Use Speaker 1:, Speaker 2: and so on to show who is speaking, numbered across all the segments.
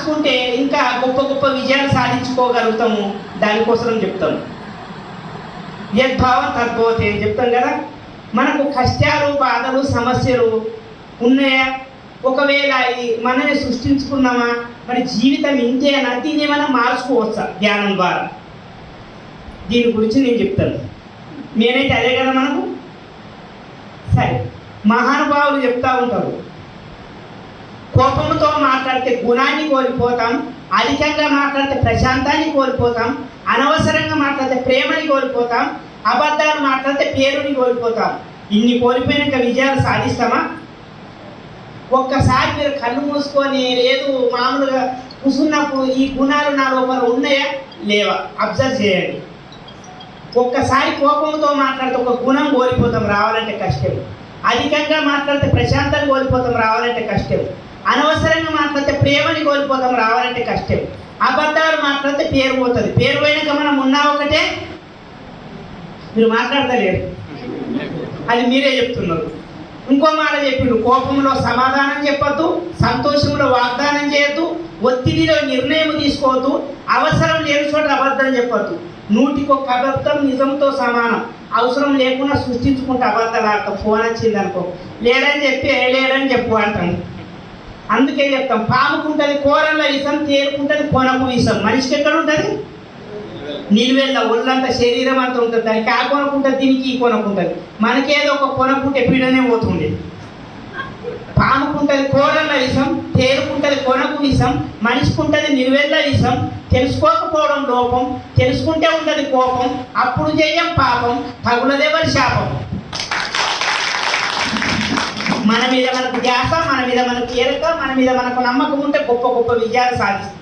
Speaker 1: రాసుకుంటే ఇంకా గొప్ప గొప్ప విజయాలు సాధించుకోగలుగుతాము. దానికోసం చెప్తాము. యద్భావం తద్భవతే అని చెప్తాం కదా. మనకు కష్టాలు, బాధలు, సమస్యలు ఉన్నాయా? ఒకవేళ ఇది మనమే సృష్టించుకున్నామా? మరి జీవితం ఇంతేనా? దీన్ని ఏమైనా మార్చుకోవచ్చా ధ్యానం ద్వారా? దీని గురించి నేను చెప్తాను. నేనైతే అదే కదా మనకు. సరే, మహానుభావులు చెప్తూ ఉంటారు, కోపంతో మాట్లాడితే గుణాన్ని కోల్పోతాం, అధికంగా మాట్లాడితే ప్రశాంతాన్ని కోల్పోతాం, అనవసరంగా మాట్లాడితే ప్రేమని కోల్పోతాం, అబద్ధాలు మాట్లాడితే పేరుని కోల్పోతాం. ఇన్ని కోల్పోయినాక విజయాలు సాధిస్తామా? ఒక్కసారి మీరు కళ్ళు మూసుకొని లేదు మామూలుగా కూర్చున్నప్పుడు ఈ గుణాలు నా లోపల ఉన్నాయా లేవా అబ్జర్వ్ చేయండి. ఒక్కసారి కోపంతో మాట్లాడితే ఒక గుణం కోల్పోతాం, రావాలంటే కష్టం. అధికంగా మాట్లాడితే ప్రశాంతంగా కోల్పోతాం, రావాలంటే కష్టం. అనవసరంగా మాట్లాడితే ప్రేమని కోల్పోతాం, రావాలంటే కష్టం. అబద్ధాలు మాట్లాడితే పేరు పోతుంది. పేరు పోయినాక మనం ఉన్నా ఒకటే, మీరు మాట్లాడతలేరు, అది మీరే చెప్తున్నారు. ఇంకో మాట చెప్పిండు, కోపంలో సమాధానం చెప్పొద్దు, సంతోషంలో వాగ్దానం చేయొద్దు, ఒత్తిడిలో నిర్ణయం తీసుకోవద్దు, అవసరం లేని చోట అబద్ధం చెప్పొద్దు. 100కి అబద్ధం నిజంతో సమానం. అవసరం లేకుండా సృష్టించుకుంటే అబద్ధాలు ఆడతాం. ఫోన్ వచ్చింది అనుకో, లేడని చెప్పు అంటాం. అందుకే చెప్తాం, పాముకుంటుంది కూరల విషం, తేరుకుంటుంది కొనకు విషం. మనిషికి ఎక్కడ ఉంటుంది? నిలువెళ్ళ ఒళ్ళంతా శరీరం అంతా ఉంటుంది. దానికి ఆ కొనకుంటుంది, దీనికి ఈ కొనకుంటుంది. మనకేదో ఒక కొనకుంటే పీడనే పోతుంది. పాముకుంటుంది కూరల విషం, తేరుకుంటుంది కొనకు విషం, మనిషికి ఉంటుంది నిలువెళ్ళ విషం. తెలుసుకోకపోవడం లోపం, తెలుసుకుంటే ఉంటుంది కోపం, అప్పుడు చేయం పాపం, తగులదేవరి శాపం. మన మీద మనకు ధ్యాస, మన మీద మనకు ఎరుక, మన మీద మనకు నమ్మకం ఉంటే గొప్ప గొప్ప విజయాలు సాధిస్తాం.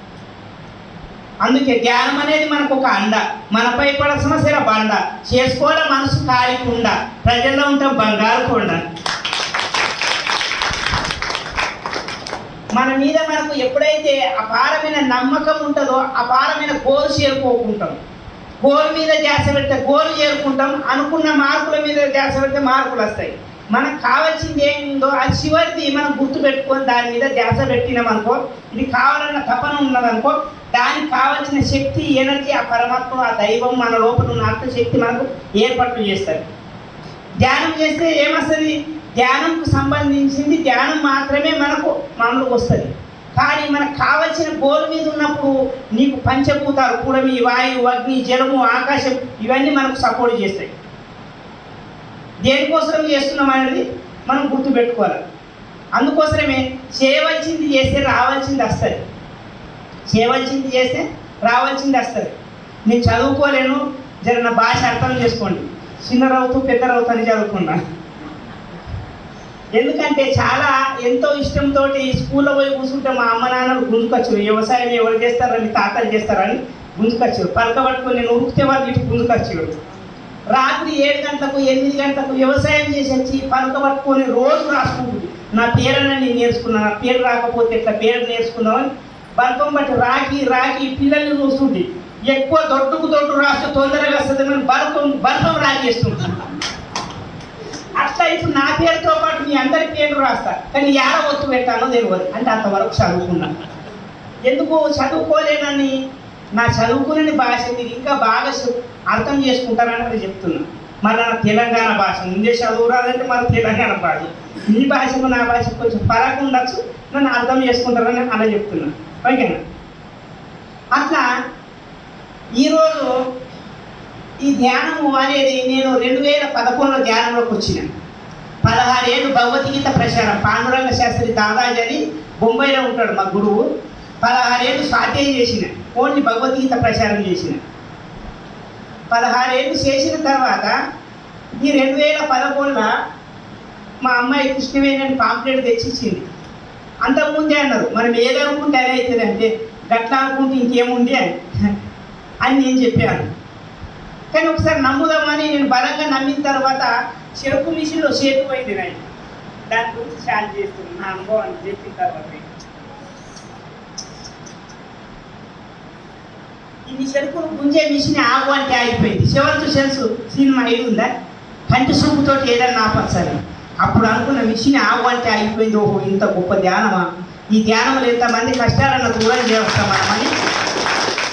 Speaker 1: అందుకే ధ్యానం అనేది మనకు ఒక అండ, మనపై పడ సమస్యల బండ, చేసుకోవడం మనసు కాలికుండ, ప్రజల్లో ఉంటాం బంగారు కొండ. మన మీద మనకు ఎప్పుడైతే అపారమైన నమ్మకం ఉంటుందో అపారమైన గోలు చేరుకోకుంటాం. గోల్ మీద ధ్యాస పెడితే గోలు చేరుకుంటాం, అనుకున్న మార్కుల మీద ధ్యాస పెడితే మార్కులు వస్తాయి. మనకు కావాల్సింది ఏముందో అది చివరిది మనం గుర్తుపెట్టుకొని దాని మీద ధ్యాస పెట్టినామనుకో, ఇది కావాలన్న తపన ఉన్నదనుకో, దానికి కావాల్సిన శక్తి, ఎనర్జీ ఆ పరమాత్మ, ఆ దైవం మన లోపల ఉన్న ఆత్మశక్తి మనకు ఏర్పాట్లు చేస్తారు. ధ్యానం చేస్తే ఏమొస్తుంది? ధ్యానంకు సంబంధించింది ధ్యానం మాత్రమే మనకు మామూలుగా వస్తుంది. కానీ మనకు కావలసిన గోల్ మీద ఉన్నప్పుడు నీకు పంచభూతాలు కూడమి, వాయువు, అగ్ని, జలము, ఆకాశం ఇవన్నీ మనకు సపోర్ట్ చేస్తాయి. దేనికోసం చేస్తున్నాం అనేది మనం గుర్తుపెట్టుకోవాలి. అందుకోసమే చేయవలసింది చేస్తే రావాల్సింది వస్తుంది, చేయవలసింది చేస్తే రావాల్సింది వస్తుంది. నేను చదువుకోలేను, జర నా భాష అర్థం చేసుకోండి. చిన్న రౌతు పెద్ద రౌతు అని చదువుకున్నా. ఎందుకంటే చాలా ఎంతో ఇష్టంతో స్కూల్లో పోయి కూర్చుంటే మా అమ్మ నాన్నలు గుంజుకొచ్చారు. వ్యవసాయం ఎవరు చేస్తారని, తాతలు చేస్తారని గుంజుకొచ్చారు. పలకబట్టుకొని నేను ఉరికితే వాళ్ళు ఇటు గుంజుకొచ్చారు. రాత్రి 7 గంటలకు 8 గంటలకు వ్యవసాయం చేసి వచ్చి పలకబట్టుకొని రోజు రాసుకుంటుంది. నా పేరని నేను నేర్చుకున్నాను, నా పేరు రాకపోతే ఇట్లా పేరు నేర్చుకుందామని బల్పం బట్టి రాకి పిల్లల్ని చూస్తుంటే ఎక్కువ దొడ్డు రాస్తే తొందరగా వస్తుంది అని బల్పం రాకేస్తుంటాను. అట్లా ఇప్పుడు నా పేరుతో పాటు మీ అందరి పేర్లు రాస్తా, కానీ యాడ ఒత్తు పెట్టానో తెలియదు. అంటే అంతవరకు చదువుకున్నా. ఎందుకు చదువుకోలేనని, నా చదువుకునే భాష మీరు ఇంకా బాగా అర్థం చేసుకుంటారని అది చెప్తున్నా. మరి నా తెలంగాణ భాష ముందే చదువు రాదంటే మన తెలంగాణ భాష, మీ భాషకు నా భాషకు కొంచెం ఫరక్ ఉండొచ్చు, నన్ను అర్థం చేసుకుంటారని అలా చెప్తున్నా. ఓకేనా? అట్లా ఈరోజు ఈ ధ్యానము అనేది నేను 2011లో ధ్యానంలోకి వచ్చిన. 16 ఏళ్ళు భగవద్గీత ప్రచారం, పాండురంగ శాస్త్రి దాదాజీ అని బొంబాయిలో ఉంటాడు మా గురువు. 16 ఏళ్ళు స్వాధ్యాయం చేసిన, ఓన్లీ భగవద్గీత ప్రచారం చేసిన. 16 ఏళ్ళు చేసిన తర్వాత ఈ 2011లో మా అమ్మాయి కృష్ణవేణి పాంప్లెట్ తెచ్చిచ్చింది. అంతకుముందే అన్నారు మనం ఏదనుకుంటే అదే అవుతుంది, అంటే గట్లా అనుకుంటే ఇంకేముంది అని నేను చెప్పాను. కానీ ఒకసారి నమ్ముదామని నేను బలంగా నమ్మిన తర్వాత చెరుకు మిషన్లో చేతిపోయింది నాయి. దాని గురించి షాల్ చేస్తున్నాను నా అనుభవాన్ని చెప్పిన తర్వాత. ఇన్ని చెరుకులు గుంజే మిషన్ ఆగు అంటే ఆగిపోయింది. సెవెంత్ సెన్స్ సినిమా ఇది ఉందా, కంటి సూపుతోటి ఏదన్నా ఆపచ్చాలి. అప్పుడు అనుకున్న మిషన్ ఆగు అంటే ఆగిపోయింది. ఓహో ఇంత గొప్ప ధ్యానమా, ఈ ధ్యానంలో ఎంతమంది కష్టాలను దూరం చేస్తాం మనమని.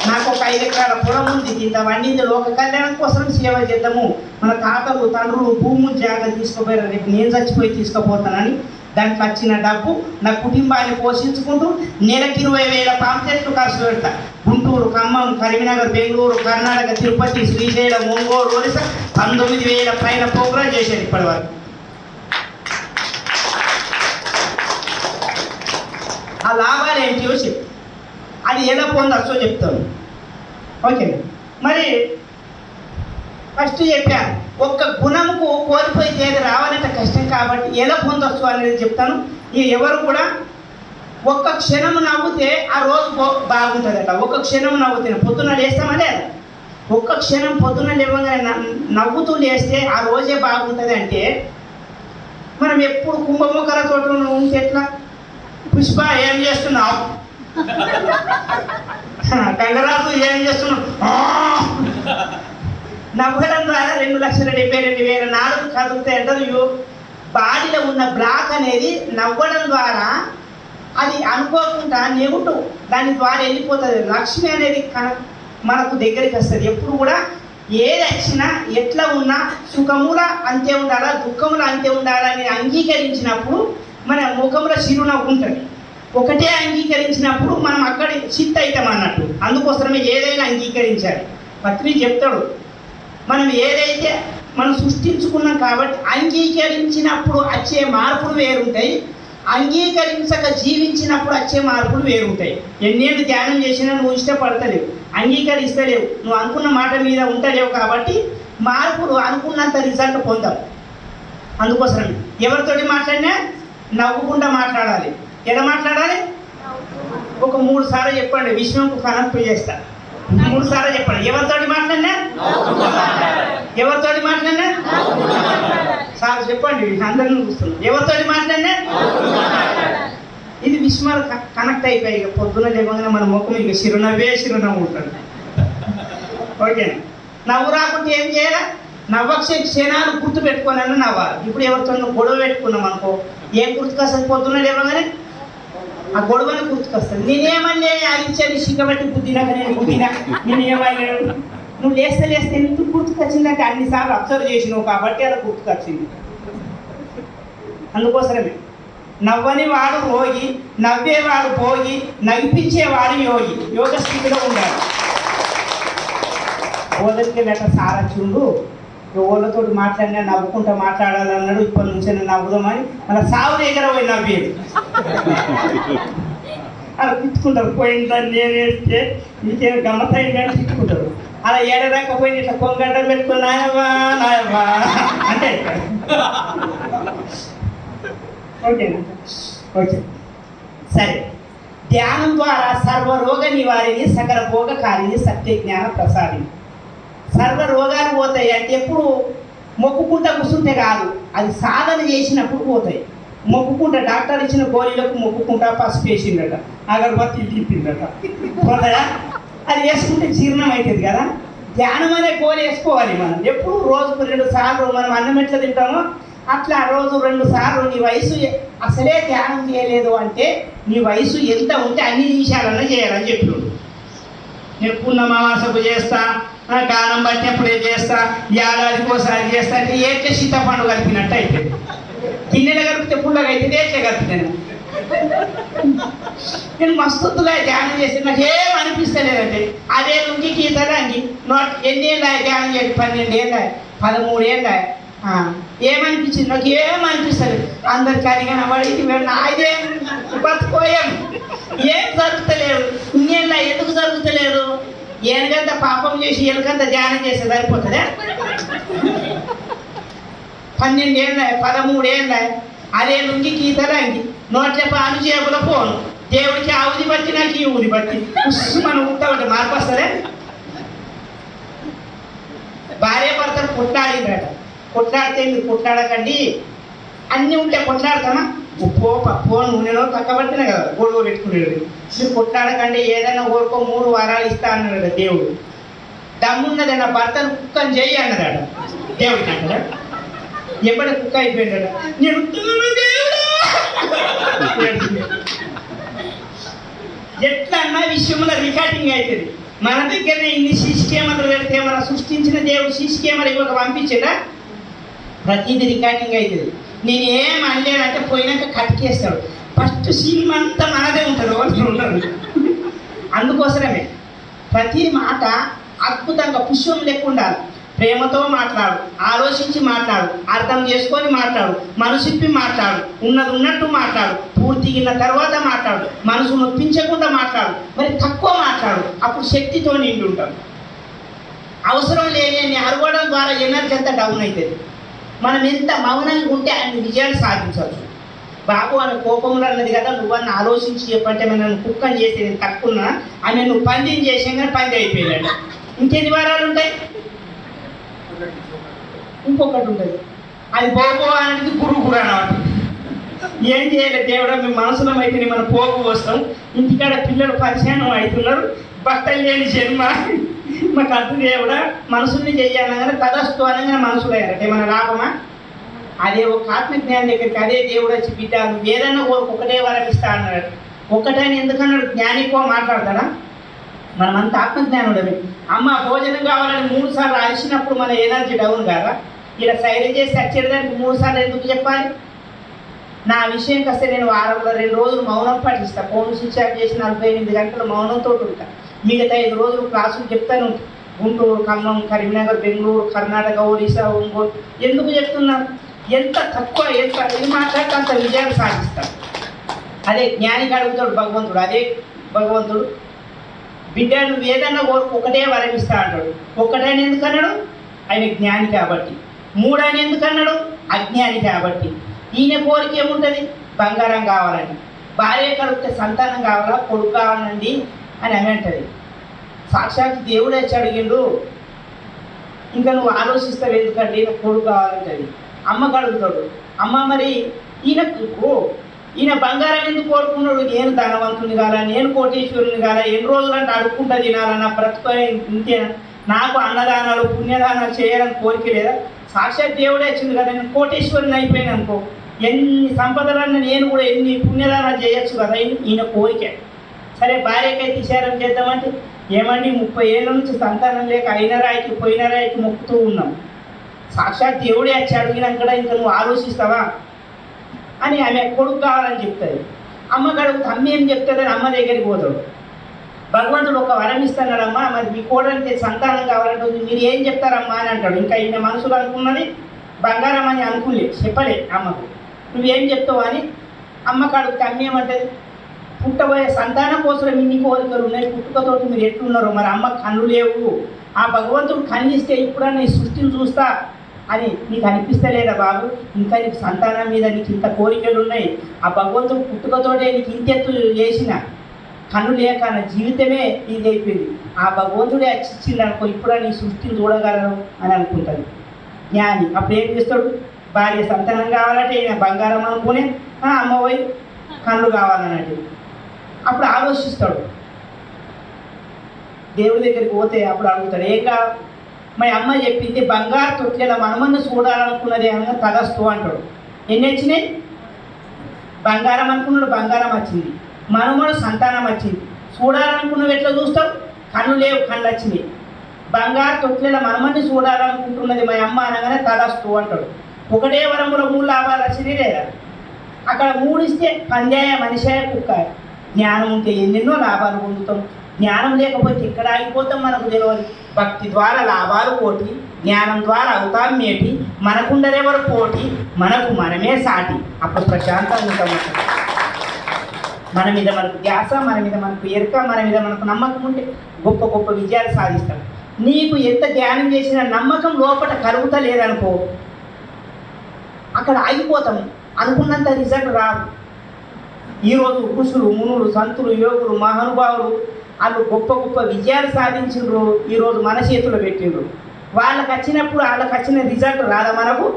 Speaker 1: నాకు ఒక 5 ఎకరాల పొలం ఉంది, ఇంత వండింది లోక కళ్యాణం కోసం సేవ చేద్దాము. మన తాతలు తండ్రులు భూములు జాగ్రత్త తీసుకుపోయారు, రేపు నేను చచ్చిపోయి తీసుకుపోతానని దాంట్లో వచ్చిన డబ్బు నా కుటుంబాన్ని పోషించుకుంటూ నెలకి 20,000 పాంప్లెట్లు ఖర్చు పెడతా. గుంటూరు, ఖమ్మం, కరీంనగర్, బెంగళూరు, కర్ణాటక, తిరుపతి, శ్రీశైలం, ఒంగోలు, ఒరిస్సా 19,000 పైన ప్రోగ్రాం చేశాను ఇప్పటి వరకు. ఆ లాభాలు ఏంటివో చెప్పు, అది ఎలా పొందొచ్చో చెప్తాను. ఓకే, మరి ఫస్ట్ చెప్పాను, ఒక్క గుణముకు కోల్పోయి ఏది రావాలంటే కష్టం కాబట్టి ఎలా పొందొచ్చు అనేది చెప్తాను. ఎవరు కూడా ఒక్క క్షణం నవ్వుతే ఆ రోజు బాగుంటుందట. ఒక్క క్షణం నవ్వుతే పొద్దున్న లేస్తామా లేదా? ఒక్క క్షణం పొద్దున్న లేవగానే నవ్వుతూ లేస్తే ఆ రోజే బాగుంటుంది. అంటే మనం ఎప్పుడు కుంభముఖల తోట ఉంటే ఎట్లా? పుష్ప ఏం చేస్తున్నావు, కంగరాజు ఏం చేస్తున్నావు, నవ్వడం ద్వారా 2,72,000 నాలుగు కదులుతాయి అంటారు. బాడీలో ఉన్న బ్లాక్ అనేది నవ్వడం ద్వారా అది అనుకోకుండా నెగటివ్ దాని ద్వారా వెళ్ళిపోతుంది. లక్ష్మి అనేది మనకు దగ్గరికి వస్తుంది. ఎప్పుడు కూడా ఏది వచ్చినా ఎట్లా ఉన్నా సుఖముల అంతే ఉండాలా, దుఃఖముల అంతే ఉండాలని అంగీకరించినప్పుడు మన ముఖంలో చిరునవ్వు ఉంటుంది. ఒకటే అంగీకరించినప్పుడు మనం అక్కడ షిఫ్ట్ అవుతాం అన్నట్టు. అందుకోసమే ఏదైనా అంగీకరించాలి. పత్రి చెప్తాడు, మనం ఏదైతే మనం సృష్టించుకున్నాం కాబట్టి అంగీకరించినప్పుడు వచ్చే మార్పులు వేరుంటాయి, అంగీకరించక జీవించినప్పుడు వచ్చే మార్పులు వేరుంటాయి. ఎన్నేళ్ళు ధ్యానం చేసినా నువ్వు ఇష్టపడతలేవు, అంగీకరిస్తలేవు, నువ్వు అనుకున్న మాట మీద ఉండలేవు. కాబట్టి మార్పులు అనుకున్నంత రిజల్ట్ పొందాం. అందుకోసం ఎవరితోటి మాట్లాడినా నవ్వుకుండా మాట్లాడాలి. ఎలా మాట్లాడాలి? ఒక 3 సార్లు చెప్పండి, విశ్వంకు కనెక్ట్ చేస్తా. 3 సార్లు చెప్పండి. ఎవరితోటి మాట్లాడినా, ఎవరితోటి మాట్లాడినా సార్ చెప్పండి, అందరినీ చూస్తున్నాం. ఎవరితోటి మాట్లాడినా ఇది విశ్వాలు కనెక్ట్ అయిపోయి పొద్దున లేవగానే మన ముఖం ఇక చిరునవ్వు ఉంటుంది. ఓకేనా? నవ్వు రాకుంటే ఏం చేయాలి? నవ్వక్షే క్షణాలు గుర్తు పెట్టుకోనన్నా నవ్వాలి. ఇప్పుడు ఎవరితో గొడవ పెట్టుకున్నాం అనుకో, ఏం గుర్తుకొస్తుంది? పొద్దున్న లేవగానే ఆ గొడవని గుర్తుకొస్తుంది. నేనేమన్నా అరిచని సిగ్గబట్టి బుద్ధినాక నేనేమన్నాను, నువ్వు లేస్తే ఎందుకు గుర్తుకొచ్చిందంటే అన్నిసార్లు అబ్జర్వ్ చేసినావు కాబట్టి అలా గుర్తుకొచ్చింది. అందుకోసమే నవ్వని వాడు రోగి, నవ్వేవాడు భోగి, నవ్వించేవాడు యోగి. యోగ స్థితిలో ఉండాలి. ఓదరికి లేక సారచుండు ఓళ్ళతో మాట్లాడినా నవ్వుకుంటా మాట్లాడాలన్నాడు. ఇప్పటి నుంచి నవ్వుదామని మన సాగు దగ్గర పోయి నవ్వేది అలా తిట్టుకుంటారు. పోయిందని నేనేస్తే నీకేం గమ్మతైందని తిట్టుకుంటారు. అలా ఏడదాకపోయి ఇట్లా కొంగడ్డ పెట్టుకుని నాయవ్వా అంటే ఓకేనా? ఓకే, సరే. ధ్యానం ద్వారా సర్వరోగ నివారిణి సకల భోగకారిణి సత్యజ్ఞాన ప్రసాదిని. సర్వ రోగాలు పోతాయి. అంటే ఎప్పుడు మొక్కుకుంటా కూర్చుంటే కాదు, అది సాధన చేసినప్పుడు పోతాయి. మొక్కుకుంటా డాక్టర్ ఇచ్చిన గోళీలకు మొక్కుకుంటా పసుపు వేసిండట, అగరబత్తి తిప్పిండట, పోతాయా? అది వేసుకుంటే జీర్ణం అవుతుంది కదా. ధ్యానం అనే గోళీ వేసుకోవాలి మనం. ఎప్పుడు రోజుకు 2 సార్లు మనం అన్నం ఎట్లా తింటామో అట్లా రోజు 2 సార్లు. నీ వయసు అసలే ధ్యానం చేయలేదు అంటే నీ వయసు ఎంత ఉంటే అన్ని నిమిషాలన్నా చేయాలని చెప్పినాడు. నేను పున్నమావాసకు చేస్తా, గానం పట్టినప్పుడే చేస్తా, ఏడాదికోసారి చేస్తా అంటే ఏట్లే సీతాపండు కలిపినట్టు అయిపోయింది. గిన్నెలు కలిపితే పుల్లగా అయితే ఏట్లే కలిపినాను. నేను మస్తుగా ధ్యానం చేస్తే నాకు ఏం అనిపిస్తలేదంటే అదే లుంగి గీతలు అంగి ఎన్ని ఏళ్ళ ధ్యానం చేసి 12 ఏళ్ళ 13 ఏళ్ళ ఏమనిపించింది? నాకు ఏమనిపిస్తలేదు. అందరికి అడిగిన వాడికి నాదే బతుకోయాం, ఏం జరుగుతలేదు. ఇన్నేళ్ళ ఎందుకు జరుగుతలేదు? ఏనుగంత పాపం చేసి ఎలుకంత ధ్యానం చేస్తే సరిపోతుందా? 12 ఏళ్ళ 13 ఏళ్ళ అదే లుంగి గీతలు అంగి నోట్ల పాలు జేబుల పోను దేవుడికి ఆ ఊది బట్టి నాకు ఈ ఊది బట్టి మనం ఉంటామంటే మార్పు వస్తుందే. భార్య భర్తలు కొట్లాడిందట. కొట్లాడితే మీరు కొట్లాడకండి, అన్నీ ఉంటే కొట్లాడతామా? ఉప్పు పప్పు నూనెలో తక్కబట్టినా కదా గొడవ పెట్టుకునేది. మీరు కొట్లాడకండి, ఏదైనా కోరుకో 3 వారాలు ఇస్తా అన్నాడు కదా దేవుడు. దమ్మున్నది నా భర్తను కుక్కని చెయ్యి అన్నదాడ దేవుడికి అంటారా? ఎప్పటి కుక్క అయిపోయిందట. నేను ఎట్లన్నా విషయంలో రికార్డింగ్ అవుతుంది. మన దగ్గర ఇన్ని సీసీ కెమెరాలు పెడితే మన సృష్టించిన దేవుడు సీసీ కెమెరా ఇవ్వక పంపించడా? ప్రతిదీ రికార్డింగ్ అవుతుంది. నేను ఏం అనలేనంటే పోయినాక కట్కేస్తాడు. ఫస్ట్ సినిమా అంతా మనదే ఉంటుంది, వాళ్ళు ఉండరు. అందుకోసమే ప్రతి మాట అద్భుతంగా పుష్పం లెక్క ఉండాలి. ప్రేమతో మాట్లాడు, ఆలోచించి మాట్లాడు, అర్థం చేసుకొని మాట్లాడు, మనసిప్పి మాట్లాడు, ఉన్నది ఉన్నట్టు మాట్లాడు, పూర్తిగిన తర్వాత మాట్లాడు, మనసు నొప్పించకుండా మాట్లాడు, మరి తక్కువ మాట్లాడు. అప్పుడు శక్తితో నిండి ఉంటాడు. అవసరం లేని అరవడం ద్వారా ఎనర్జీ అంతా డౌన్ అవుతుంది. మనం ఎంత మౌనంగా ఉంటే అన్ని విజయాలు సాధించవచ్చు. బాబు ఆమె కోపంలో అన్నది కదా, నువ్వన్న ఆలోచించి చెప్పంటే నన్ను కుక్కని చేసి నేను తక్కున్నా ఆమె నువ్వు పందిని చేసాం కానీ పంది అయిపోయాడు. ఇంకెన్ని వారాలు ఉంటాయి? ఇంకొకటి ఉంటుంది, అది పోపో అనేది గురు అన్నమాట. ఏం చేయలేదు దేవుడా, మేము మనసులో అయితే మనం పోపు వస్తాం, ఇంటికాడ పిల్లలు పరిచయం అవుతున్నారు, బట్టలు లేని జన్మ మాకు అర్థం దేవుడా మనసుని చెయ్యాలనగానే తదస్తు అనగానే మనసులో అయ్యారట. ఏమైనా లాభమా? అదే ఒక ఆత్మజ్ఞానం దగ్గరికి అదే దేవుడు వచ్చి బిడ్డ నువ్వు ఏదన్నా కోరుకు ఒకటే వరం ఇస్తా అన్నాడు. ఒక్కటని ఎందుకన్నాడు? జ్ఞానికో మాట్లాడతాడా? మనమంతా ఆత్మజ్ఞానుడమే. అమ్మ భోజనం కావాలని 3 సార్లు అరిచినప్పుడు మన ఎనర్జీ డౌన్ కదా. ఇలా సైలెంట్ చేసి వచ్చేదానికి 3 సార్లు ఎందుకు చెప్పాలి? నా విషయం కాస్తే నేను వారంలో 2 రోజులు మౌనం పాటిస్తా. ఫోన్ స్విచ్ ఆఫ్ చేసి 48 గంటలు మౌనంతో ఉంటా. మిగతా 5 రోజులు క్లాసులు చెప్తాను. గుంటూరు, ఖమ్మం, కరీంనగర్, బెంగళూరు, కర్ణాటక, ఒడిశా, ఒంగోలు. ఎందుకు చెప్తున్నాను? ఎంత తక్కువ ఎంత ఇది మాట్లాడితే అంత విజయాలు సాధిస్తాడు. అదే జ్ఞానికి అడుగుతాడు భగవంతుడు. అదే భగవంతుడు బిడ్డ నువ్వు ఏదన్నా కోరుకు ఒకటే వరం ఇస్తా అంటాడు. ఒక్కటైన ఎందుకన్నాడు? ఆయన జ్ఞాని కాబట్టి. 3 ఆయన ఎందుకన్నాడు? అజ్ఞాని కాబట్టి. ఈయన కోరిక ఏముంటుంది? బంగారం కావాలని. భార్య కడిగితే సంతానం కావాలా, కొడుకు కావాలండి అని అని అంటది. సాక్షాత్ దేవుడు వచ్చి అడిగిండు, ఇంకా నువ్వు ఆలోచిస్తావు ఎందుకండి, నాకు కొడుకు కావాలంటది. అమ్మకు అడుగుతాడు, అమ్మ మరి ఈయన బంగారం ఎందుకు కోరుకున్నాడు? నేను ధనవంతుని కాల, నేను కోటేశ్వరుని కాల, ఎన్ని రోజులు అంటే అడుక్కుంటా తినాలన్న బ్రతుకు ఇంతేనా? నాకు అన్నదానాలు పుణ్యదానాలు చేయాలని కోరిక లేదా? సాక్షాత్ దేవుడే వచ్చింది కదా, నేను కోటేశ్వరుని అయిపోయాను అనుకో, ఎన్ని సంపదలన్నా నేను కూడా ఎన్ని పుణ్యదానాలు చేయొచ్చు కదా. ఈయన కోరిక. సరే భార్యకైతే విచారం చేద్దామంటే ఏమండి 30 ఏళ్ళ నుంచి సంతానం లేక అయిన రాయికి పోయిన రాయికి మొక్కుతూ ఉన్నాం. సాక్షాత్ దేవుడే వచ్చి అడిగినాక ఇంకా నువ్వు ఆలోచిస్తావా అని ఆమె కొడుకు కావాలని చెప్తుంది. అమ్మకి అడుగుతా, అమ్మ ఏం చెప్తుందని అమ్మ దగ్గరికి పోతాడు. భగవంతుడు ఒక వరం ఇస్తున్నాడమ్మా, మరి మీ కోడలికి సంతానం కావాలంటే మీరు ఏం చెప్తారమ్మా అని అంటాడు. ఇంకా ఈయన మనసులో అనుకున్నది బంగారం అని అనుకులే, చెప్పలే అమ్మకు. నువ్వేం చెప్తావు అని అమ్మకు అడుగుతా, అమ్మ ఏమంటది? పుట్టబోయే సంతానం కోసం ఇన్ని కోరికలు ఉన్నాయి, పుట్టుకతోటి మీరు ఎట్లున్నారు, మరి అమ్మ కళ్ళు లేవు, ఆ భగవంతుడు కన్నిస్తే ఇప్పుడన్నా ఈ సృష్టిని చూస్తా అని నీకు అనిపిస్తలేదా బాబు? ఇంకా నీకు సంతానం మీద నీకు ఇంత కోరికలు ఉన్నాయి, ఆ భగవంతుడు పుట్టుకతోటే నీకు ఇంతెత్తు చేసిన కన్ను లేక నా జీవితమే ఇది అయిపోయింది, ఆ భగవంతుడే ఇచ్చింది అనుకో, ఇప్పుడన్నా నీ సృష్టిని చూడగలను అని అనుకుంటాడు జ్ఞాని. అప్పుడు ఏం చేస్తాడు? భార్య సంతానం కావాలంటే ఈయన బంగారం అనుకునే అమ్మ పోయి కళ్ళు కావాలన్నట్టు అప్పుడు ఆలోచిస్తాడు. దేవుడి దగ్గరికి పోతే అప్పుడు అడుగుతాడు, ఏం కావాలి? మా అమ్మ చెప్పింది బంగారు తొట్టిల మనమన్ను చూడాలనుకున్నది అనగా తగస్తూ అంటాడు. ఎన్ని వచ్చినాయి? బంగారం అనుకున్నాడు, బంగారం వచ్చింది. మనమను సంతానం వచ్చింది. చూడాలనుకున్నవి ఎట్లా చూస్తావు? కళ్ళు లేవు, కళ్ళు వచ్చినాయి. బంగారు తొట్టిల మనమన్ని చూడాలనుకుంటున్నది మా అమ్మ అనగానే తగస్తూ అంటాడు. ఒకటే వరములో 3 లాభాలు వచ్చినాయి లేదా? అక్కడ 3 ఇస్తే పందేయ మనిషే కుక్క. జ్ఞానం ఉంటే ఎన్నెన్నో లాభాలు పొందుతాం. జ్ఞానం లేకపోతే ఇక్కడ ఆగిపోతాం, మనకు తెలియదు. భక్తి ద్వారా లాభాలు కోటి, జ్ఞానం ద్వారా అవుతాం మేటి, మనకుండరెవరు పోటీ, మనకు మనమే సాటి. అప్పుడు ప్రశాంతంగా ఉంటాం. మన మీద మనకు ధ్యాస, మన మీద మనకు ఎరుక, మన మీద మనకు నమ్మకం ఉంటే గొప్ప గొప్ప విజయాలు సాధిస్తాం. నీకు ఎంత ధ్యానం చేసినా నమ్మకం లోపల కలుగుతా లేదనుకో, అక్కడ ఆగిపోతాం, అనుకున్నంత రిజల్ట్ రాదు. ఈరోజు ఋషులు, మునులు, సంతులు, యోగులు, మహానుభావులు వాళ్ళు గొప్ప గొప్ప విజయాలు సాధించిండ్రు, ఈరోజు మన చేతిలో పెట్టిండ్రు. వాళ్ళకి వచ్చినప్పుడు వాళ్ళకి వచ్చిన రిజల్ట్ రాదా మనకు?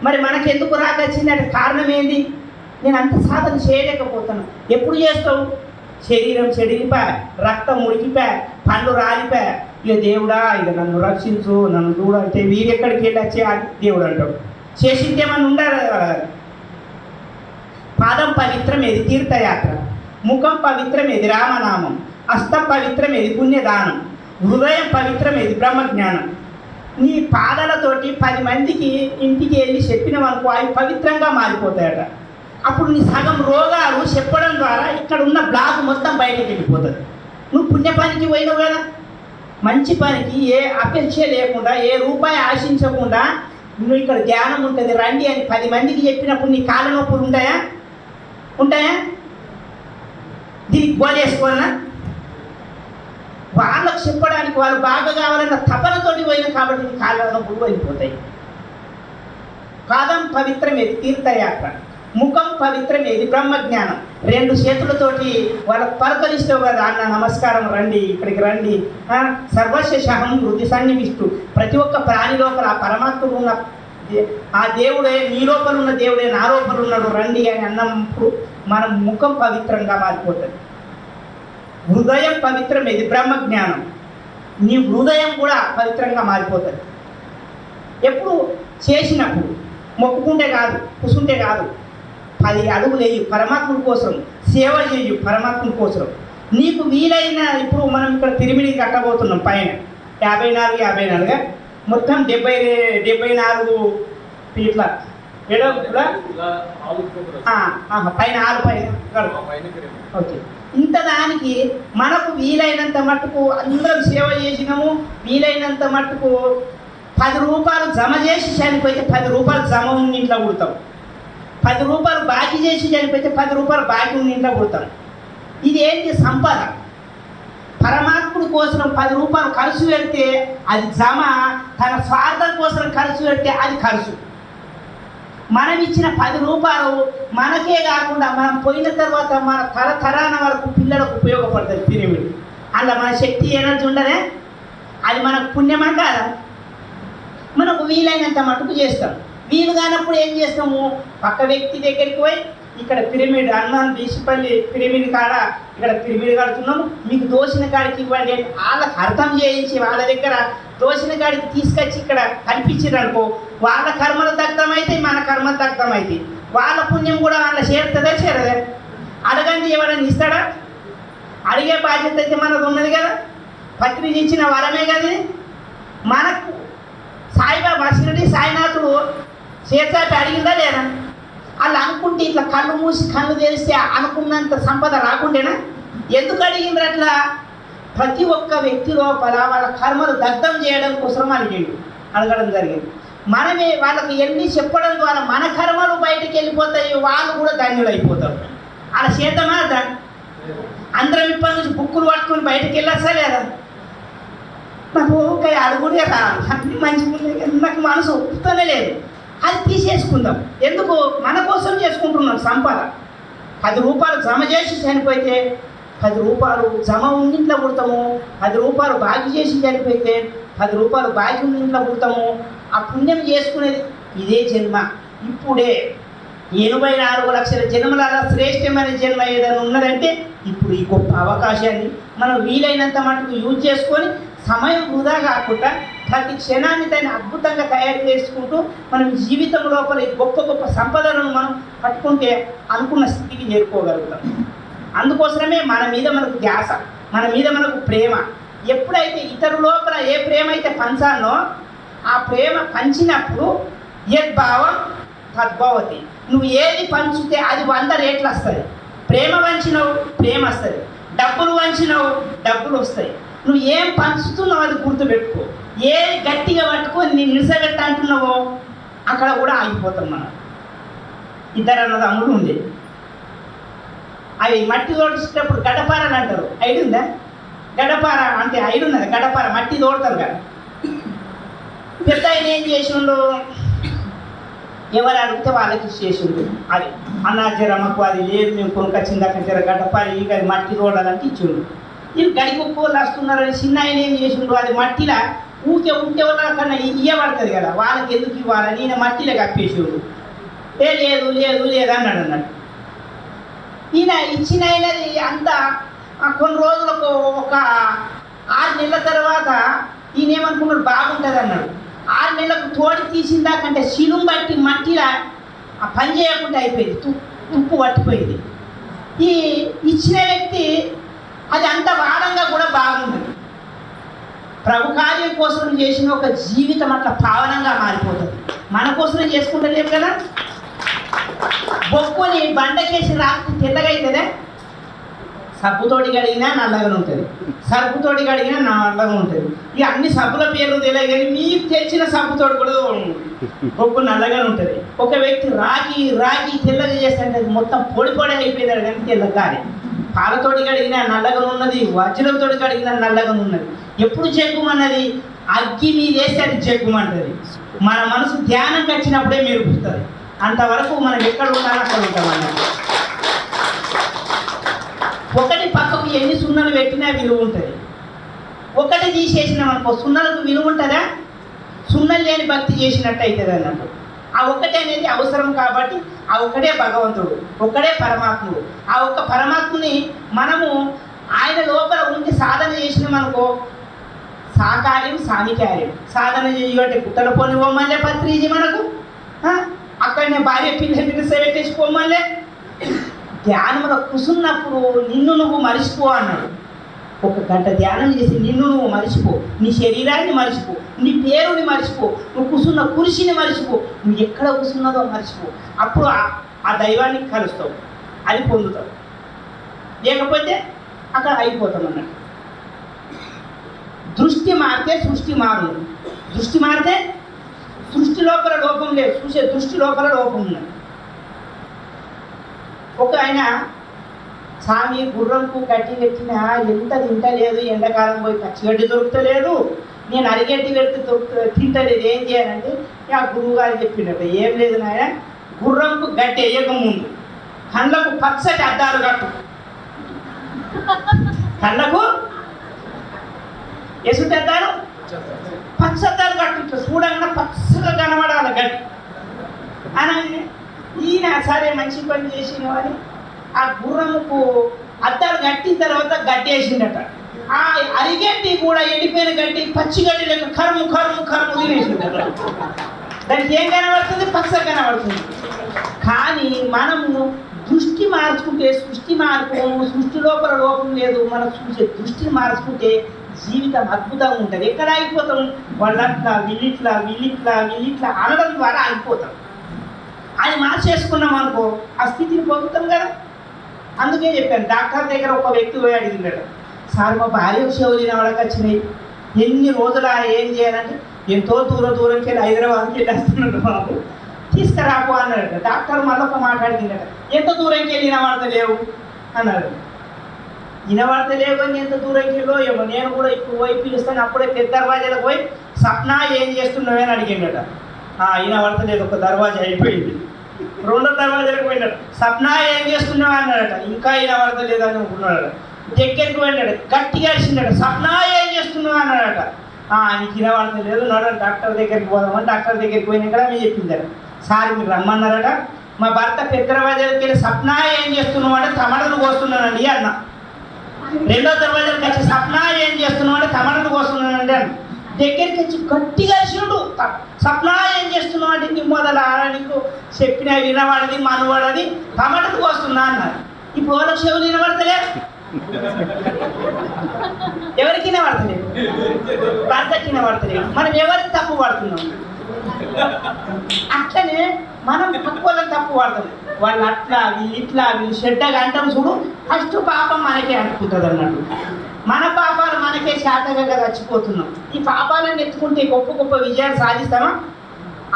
Speaker 1: మరి మనకెందుకు రాకొచ్చింది అంటే కారణం ఏంది? నేను అంత సాధన చేయలేకపోతాను. ఎప్పుడు చేస్తావు? శరీరం చెడిలిపా, రక్తం ఉడికిపా, పండ్లు రాలిపా, ఇక దేవుడా ఇక నన్ను రక్షించు, నన్ను చూడంటే వీరెక్కడికి వెళ్ళి వచ్చే దేవుడు అంటాడు. చేసిందేమన్నా ఉండాలి. పాదం పవిత్రం, ఇది తీర్థయాత్ర. ముఖం పవిత్రమేది రామనామం, హస్తం పవిత్రమేది పుణ్యదానం, హృదయం పవిత్రమేది బ్రహ్మజ్ఞానం. నీ పాదాలతోటి 10 మందికి ఇంటికి వెళ్ళి చెప్పినవనుకో అవి పవిత్రంగా మారిపోతాయట. అప్పుడు నీ సగం రోగాలు చెప్పడం ద్వారా ఇక్కడ ఉన్న బ్లాక్ మొత్తం బయటకు వెళ్ళిపోతుంది. నువ్వు పుణ్యపానికి పోయినావు కదా, మంచి పనికి ఏ అపేక్ష లేకుండా ఏ రూపాయి ఆశించకుండా నువ్వు ఇక్కడ ధ్యానం ఉంటుంది రండి అని 10 మందికి చెప్పినప్పుడు నీ కాళ్ళ నొప్పులు ఉంటాయా? దీనికి గోలేసుకోవాలన్నా? వాళ్ళకు చెప్పడానికి వాళ్ళు బాగా కావాలన్న తపనతోటి పోయిన కాబట్టి నీ కాళ్ళ నొప్పులు వెళ్ళిపోతాయి. పాదం పవిత్రమేది తీర్థయాత్ర, ముఖం పవిత్రమేది బ్రహ్మజ్ఞానం. 2 చేతులతోటి వాళ్ళకు పలకరిస్తావు కదా, అన్న నమస్కారం రండి ఇక్కడికి రండి, సర్వశహం వృద్ధి సన్నివిష్టు. ప్రతి ఒక్క ప్రాణి లోపల ఆ పరమాత్ముడు ఉన్న ఆ దేవుడే, నీ లోపల ఉన్న దేవుడే నా లోపల ఉన్నాడు రండి అని అన్నప్పుడు మన ముఖం పవిత్రంగా మారిపోతుంది. హృదయం పవిత్రమేది బ్రహ్మజ్ఞానం. నీ హృదయం కూడా పవిత్రంగా మారిపోతుంది. ఎప్పుడు చేసినప్పుడు మొక్కుకుంటే కాదు, కూసుంటే కాదు, 10 అడుగులు వేయు పరమాత్ముడి కోసం, సేవ చేయు పరమాత్ముడి కోసం. నీకు వీలైన ఇప్పుడు మనం ఇక్కడ పిరమిడ్ కట్టబోతున్నాం పైన 54 మొత్తం 74 ఫీట్ల పైన 6 పైన ఓకే. ఇంత దానికి మనకు వీలైనంత మట్టుకు అందరం సేవ చేసినాము. వీలైనంత మట్టుకు 10 రూపాయలు జమ చేసి చనిపోతే 10 రూపాయలు జమ ఉన్న ఇంట్లో కుడతాం. 10 రూపాయలు బాకీ చేసి చనిపోతే 10 రూపాయలు బాకీ ఉన్న ఇంట్లో కుడతాం. ఇది ఏంటి? సంపద. పరమాత్ముడి కోసం 10 రూపాయలు ఖర్చు పెడితే అది జమ, తన స్వార్థం కోసం ఖర్చు పెడితే అది ఖర్చు. మనం ఇచ్చిన 10 రూపాయలు మనకే కాకుండా మనం పోయిన తర్వాత మన తరతరాల వరకు పిల్లలకు ఉపయోగపడుతుంది పిరమిడ్. అలా మన శక్తి ఎనర్జీ ఉండదే, అది మనకు పుణ్యమా కాదా? మనకు వీలైనంత మటుకు చేస్తాం. వీలు కానప్పుడు ఏం చేస్తాము? పక్క వ్యక్తి దగ్గరికి పోయి ఇక్కడ పిరమిడ్ హనుమాన్ బీసిపల్లి పిరమిడ్ కాడ ఇక్కడ పిరమిడ్ కడుతున్నాము, మీకు దోసిన కాడికి ఇవ్వండి అని వాళ్ళకి అర్థం చేయించి వాళ్ళ దగ్గర దోసిన కాడికి తీసుకొచ్చి ఇక్కడ కనిపించారు అనుకో, వాళ్ళ కర్మలు దగ్ధమైతే మన కర్మలు దగ్ధమైతే వాళ్ళ పుణ్యం కూడా వాళ్ళ చేరుతుందా చేరదా? అడగండి, ఎవరైనా ఇస్తాడా? అడిగే బాధ్యత అయితే మనకు ఉన్నది కదా. పత్రిక ఇచ్చిన వరమే కదా మనకు. సాయిబాబా షిరిడి సాయినాథుడు చేర్చాపి అడిగిందా లేదా? వాళ్ళు అనుకుంటే ఇట్లా కళ్ళు మూసి కళ్ళు తెరిస్తే అనుకున్నంత సంపద రాకుండేనా? ఎందుకు అడిగిండ్రు అట్లా? ప్రతి ఒక్క వ్యక్తి లోపల వాళ్ళ కర్మలు దగ్ధం చేయడం కోసం అడగడం జరిగింది. మనమే వాళ్ళకి ఎన్ని చెప్పడం ద్వారా మన కర్మలు బయటకు వెళ్ళిపోతాయి, వాళ్ళు కూడా ధన్యులు అయిపోతారు. అలా చేద్దామా? అందరం ఇప్పటి నుంచి బుక్కులు పట్టుకుని బయటకు వెళ్ళొస్తా లేదా? నాకు ఒక అడుగుడే రాదు, అన్ని మంచిగా నాకు మనసు ఒప్పుతూనే లేదు. అది తీసేసుకుందాం. ఎందుకు? మన కోసం చేసుకుంటున్నాం సంపద. 10 రూపాయలు జమ చేసి చనిపోతే 10 రూపాయలు జమ ఉన్నింట్లో పుడతాము. 10 రూపాయలు బాకీ చేసి చనిపోతే 10 రూపాయలు బాకీ ఉన్నింట్లో పుడతాము. ఆ పుణ్యం చేసుకునేది ఇదే జన్మ. ఇప్పుడే 84 లక్షల జన్మల శ్రేష్టమైన జన్మ ఏదైనా ఉన్నదంటే ఇప్పుడు ఈ గొప్ప అవకాశాన్ని మనం వీలైనంత మటుకు యూజ్ చేసుకొని సమయం వృధా కాకుండా ప్రతి క్షణాన్ని దాన్ని అద్భుతంగా తయారు చేసుకుంటూ మనం జీవితం లోపల గొప్ప గొప్ప సంపదలను మనం పట్టుకుంటే అనుకున్న స్థితికి చేరుకోగలుగుతాం. అందుకోసమే మన మీద మనకు ధ్యాస, మన మీద మనకు ప్రేమ. ఎప్పుడైతే ఇతరు లోపల ఏ ప్రేమ అయితే పంచానో ఆ ప్రేమ పంచినప్పుడు యద్భావం తద్భవతి. నువ్వు ఏది పంచితే అది 100 రెట్లు వస్తుంది. ప్రేమ పంచినావు ప్రేమ వస్తుంది, డబ్బులు పంచినావు డబ్బులు వస్తాయి. నువ్వు ఏం పంచుతున్నావు అది గుర్తుపెట్టుకో. ఏ గట్టిగా పట్టుకొని నేను నిలిసగట్ట అంటున్నావో అక్కడ కూడా ఆగిపోతాం. మనం 2 అన్నదమ్ములు ఉండే, అవి మట్టి తోడిచేటప్పుడు గడపారని అంటారు. ఐడు ఉందా? గడపార అంటే ఐడు ఉన్నది. గడపార మట్టి తోడతారు కదా. పెద్ద ఆయన ఏం చేసిండు? ఎవరు అడిగితే వాళ్ళకి చేసిండు. అది అన్నా జరమ్మకు అది లేదు, మేము కొనుకొచ్చిందాక జర గడపారి ఇక అది మట్టి తోడాలంటే ఇచ్చిండు. వీళ్ళు గడికొక్కోళ్ళు వస్తున్నారని చిన్న ఆయన ఏం చేసిండు? అది మట్టిలా ఊకే ఉంటే వాళ్ళ కన్నా ఇవ్వబడుతుంది కదా, వాళ్ళకి ఎందుకు ఇవ్వాలని ఈయన మట్టిలో కప్పేసిండు. లేదు లేదు లేదు అన్నాడు. ఈయన ఇచ్చిన అయినది అంతా కొన్ని రోజులకు ఒక 6 నెలల తర్వాత ఈయన ఏమనుకున్నాడు? బాగుంటుంది అన్నాడు. 6 నెలలకు తోడి తీసిందాకంటే శిలుం బట్టి మట్టిలా ఆ పని చేయకుండా అయిపోయింది, తుప్పు పట్టిపోయింది. ఈ ఇచ్చిన వ్యక్తి అది అంత వాడంగా కూడా బాగుంటుంది. ప్రభు కార్యం కోసం చేసిన ఒక జీవితం అట్లా పావనంగా మారిపోతుంది. మన కోసం చేసుకుంటలేము కదా. బొక్కుని బండకేసి రాత్రి తెల్లగా అవుతుందే, సబ్బుతోటి కడిగినా నల్లగా ఉంటుంది, సబ్బుతోటి కడిగినా నల్లగా ఉంటుంది. ఇక అన్ని సబ్బుల పేర్లు తెలియదు కానీ మీకు తెచ్చిన సబ్బుతోటి కూడా బొక్కు నల్లగానే ఉంటుంది. ఒక వ్యక్తి రాగి తెల్లగా చేస్తే మొత్తం పొడి పొడి అయిపోయినాడు కానీ తెల్లగానే. పాలతోటి కడిగినా నల్లగా ఉన్నది, వజ్రంతో కడిగినా నల్లగా ఉన్నది. ఎప్పుడు చెక్కుమన్నది? అగ్గి మీద వేస్తే అది చెక్కుమంటుంది. మన మనసు ధ్యానం వచ్చినప్పుడే మెరుగుతుంది. అంతవరకు మనం ఎక్కడ ఉండాలో అక్కడ ఉంటామన్నది. ఒకటి పక్కకు ఎన్ని సున్నలు పెట్టినా విలువ ఉంటుంది. ఒకటి తీసేసినాం అనుకో సున్నలకు విలువ ఉంటుందా? సున్నలు లేని భక్తి చేసినట్టు అవుతుంది అన్నట్టు. ఆ ఒక్కటే అనేది అవసరం కాబట్టి ఆ ఒక్కడే భగవంతుడు, ఒక్కడే పరమాత్ముడు. ఆ ఒక్క పరమాత్ముని మనము ఆయన లోపల ఉండి సాధన చేసినామనుకో సాకార్యం సామికార్యం. సాధన చేయబట్టి పుట్టల పోని పోమల్లే పత్రిజీ మనకు అక్కడనే భార్య పిల్లలు సేవెట్టేసి పోమల్లే. ధ్యానంలో కూసున్నప్పుడు నిన్ను నువ్వు మరిచిపో అన్నాడు. ఒక గంట ధ్యానం చేసి నిన్ను నువ్వు మరిచిపో, నీ శరీరాన్ని మరిచిపో, నీ పేరుని మరిచిపో, నువ్వు కూసున్న కుర్చీని మరిచిపో, నువ్వు ఎక్కడ కూసున్నదో మరిచిపో. అప్పుడు ఆ దైవాన్ని కలుస్తావు, అది పొందుతావు. లేకపోతే అక్కడ అయిపోతాం అన్నట్టు. దృష్టి మారితే సృష్టి మారు. దృష్టి మారితే సృష్టి లోపల లోపం లేదు, చూసే దృష్టి లోపల లోపం ఉన్నది. ఒక ఆయన స్వామి గుర్రంకు గడ్డి పెట్టినా ఎంత తింటలేదు, ఎండాకాలం పోయి పచ్చిగడ్డి దొరుకుతలేదు, నేను అరిగడ్డి పెడితే తింటలేదు, ఏం చేయాలంటే ఆ గురువు గారు చెప్పినట్టు ఏం లేదు నాయన, గుర్రంకు గడ్డి వేయకముందు కళ్ళకు పచ్చటి అద్దాలు కట్టు. కళ్ళకు ఎసుటి అద్దాలు పచ్చద్దాలు కట్టు, చూడంగా పచ్చగా కనబడాలి గడ్డి అని. ఈయన సరే మంచి పని చేసిన అని ఆ గుర్రముకు అద్దాలు కట్టిన తర్వాత గడ్డి వేసిందట. ఆ అరిగడ్డి కూడా ఎండిపోయిన గడ్డి పచ్చి గడ్డి లేక కరుము కరుము కరుము తినేసిందట. దానికి ఏం కనబడుతుంది? పచ్చగా కనబడుతుంది. కానీ మనము దృష్టి మార్చుకుంటే సృష్టి మార్పు, సృష్టి లోపల లోపం లేదు. మనం చూసే దృష్టిని మార్చుకుంటే జీవితం అద్భుతంగా ఉంటుంది. ఎక్కడ ఆగిపోతాం? వాళ్ళట్లా వీళ్ళిట్లా వీళ్ళిట్లా వీళ్ళిట్లా అనడం ద్వారా ఆగిపోతాం. అది మార్చేసుకున్నాం అనుకో ఆ స్థితిని పొందుతాం కదా. అందుకే చెప్పాను, డాక్టర్ దగ్గర ఒక వ్యక్తి పోయి అడిగిందట, సార్ మా భార్య షెవులిన వాళ్ళకి వచ్చినాయి, ఎన్ని రోజులు ఏం చేయాలంటే ఎంతో దూరంకి వెళ్ళి హైదరాబాద్కి వెళ్ళేస్తున్నాడు బాబు, తీసుకురాకు అన్నాడు. డాక్టర్ మళ్ళీ ఒక మాట అడిగిందట, ఎంత దూరంకి వెళ్ళి వినబడతలేవు అన్నాడు. వినబడతలేవు అని ఎంత దూరంకి వెళ్ళో ఏమో, నేను కూడా ఇప్పుడు పోయి పిలుస్తాను. అప్పుడే పెద్ద దర్వాజాలకు పోయి సప్నా ఏం చేస్తున్నావు అని అడిగిందట. వినబడతలేదు, ఒక దర్వాజా అయిపోయింది. రెండో దర్వాజాలకు పోయినాడు, సప్నా ఏం చేస్తున్నావు అన్నాడట. ఇంకా వినబడతలేదు అని అనుకున్నాడట. దగ్గరికి పోయినాడు, గట్టిగా అడిచిందట, సప్నా ఏం చేస్తున్నావు అన్నాడట. నీకు వినబడతలేదు, నడు డాక్టర్ దగ్గరికి పోదామని డాక్టర్ దగ్గరికి పోయినాక మీరు చెప్పిందట, సార్ మీరు రమ్మన్నారట, మా భర్త పెద్ద దర్వాజాలకు వెళ్ళి సప్నా ఏం చేస్తున్నావు అంటే టమాటాలు కోస్తున్నానండి అన్న. రెండో దర్వాజాలకు వచ్చి సప్నా ఏం చేస్తున్నావు అంటే టమాటాలు కోస్తున్నానండి అన్న. దగ్గరికి వచ్చి గట్టిగా అరిచినాడు, సప్నా ఏం చేస్తున్నావు అంటే నీ మొదల నీకు చెప్పిన వినబడది మనవాడది టమాటాలు కోస్తున్నా అన్నారు. ఇప్పుడు వాళ్ళకి చెవులు వినబడతలేదు, ఎవరికి వినబడతలేదు? భర్తకి వినబడతలేదు. మనం ఎవరికి తప్పు పడుతున్నాం? అట్లనే మనం పక్కువలను తప్పు పడతాం. వాళ్ళు అట్లా వీళ్ళు ఇట్లా వీళ్ళు చెడ్డగా అంటాం చూడు, ఫస్ట్ పాపం మనకే అంటుకుంటుంది అన్నట్టు. మన పాపాలు మనకే శాతగా చచ్చిపోతున్నాం. ఈ పాపాలను ఎత్తుకుంటే గొప్ప గొప్ప విజయాలు సాధిస్తామా?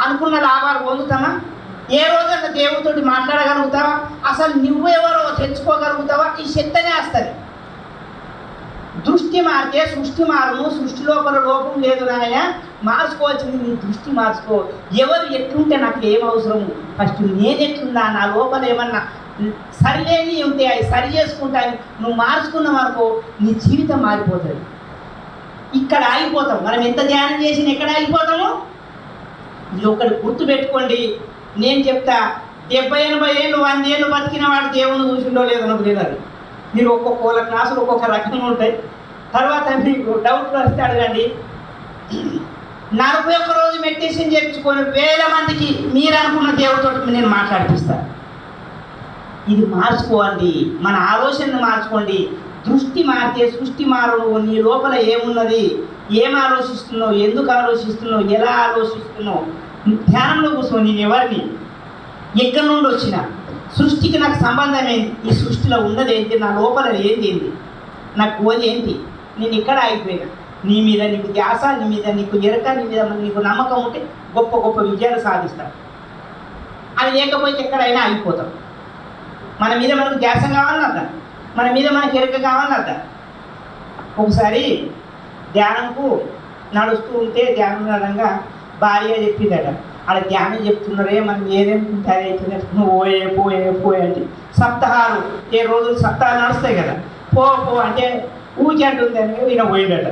Speaker 1: అనుకున్న లాభాలు పొందుతామా? ఏ రోజన్నా దేవుడితోటి మాట్లాడగలుగుతావా? అసలు నువ్వెవరో తెచ్చుకోగలుగుతావా? ఈ శక్తినే వస్తుంది. దృష్టి మారితే సృష్టి మారును. సృష్టి లోపల లోపం లేదు నాయన, మార్చుకోవాల్సింది నీ దృష్టి మార్చుకో. ఎవరు ఎట్లుంటే నాకు ఏం అవసరము, ఫస్ట్ నేను ఎట్లున్నా, నా లోపల ఏమన్నా సరిలేని ఉంటే అవి సరి చేసుకుంటాను. నువ్వు మార్చుకున్నావు అనుకో నీ జీవితం మారిపోతుంది. ఇక్కడ ఆగిపోతాం. మనం ఎంత ధ్యానం చేసినా ఎక్కడ ఆగిపోతాము? ఇది ఒకటి గుర్తు పెట్టుకోండి. నేను చెప్తా, 70-80 ఏళ్ళు 100 ఏళ్ళు బతికిన వాడు దేవుని చూసిండో లేదో నాకు తెలియదు. మీరు ఒక్కొక్క క్లాసులు ఒక్కొక్క రకంగా ఉంటాయి. తర్వాత మీకు డౌట్లు వస్తే అడగండి. 41 రోజు మెడిటేషన్ చేయించుకొని 1000 మందికి మీరు అనుకున్న దేవుడితో నేను మాట్లాడిపిస్తాను. ఇది మార్చుకోండి, మన ఆలోచనను మార్చుకోండి. దృష్టి మారితే సృష్టి మారడు. నీ లోపల ఏమున్నది, ఏం ఆలోచిస్తున్నావు, ఎందుకు ఆలోచిస్తున్నావు, ఎలా ఆలోచిస్తున్నావు. ధ్యానంలో కూర్చో. నేను ఎవరిని, ఎక్కడి నుండి వచ్చిన, సృష్టికి నాకు సంబంధం ఏంటి, ఈ సృష్టిలో ఉన్నది ఏంటి, నా లోపల ఏంటి, నా కోది ఏంటి, నేను ఇక్కడ అయిపోయినా. నీ మీద నీకు ధ్యాస, నీ మీద నీకు ఎరక, నీ మీద నీకు నమ్మకం ఉంటే గొప్ప గొప్ప విజయాలు సాధిస్తాం. అది లేకపోతే ఎక్కడైనా ఆగిపోతాం. మన మీద మనకు ధ్యాస కావాలని అర్థం, మన మీద మనకు ఎరక కావాలని అర్థం. ఒకసారి ధ్యానంకు నడుస్తూ ఉంటే ధ్యానం నడంగా భార్య చెప్పిందట, అలా ధ్యానం చెప్తున్నారే మనం ఏదేముంటారే నువ్వు పోయే అంటే సప్తాహాలు 7 రోజులు సప్తాహాలు నడుస్తాయి కదా, పో అంటే ఊచి అంటుంది అని ఈయన పోయిందట.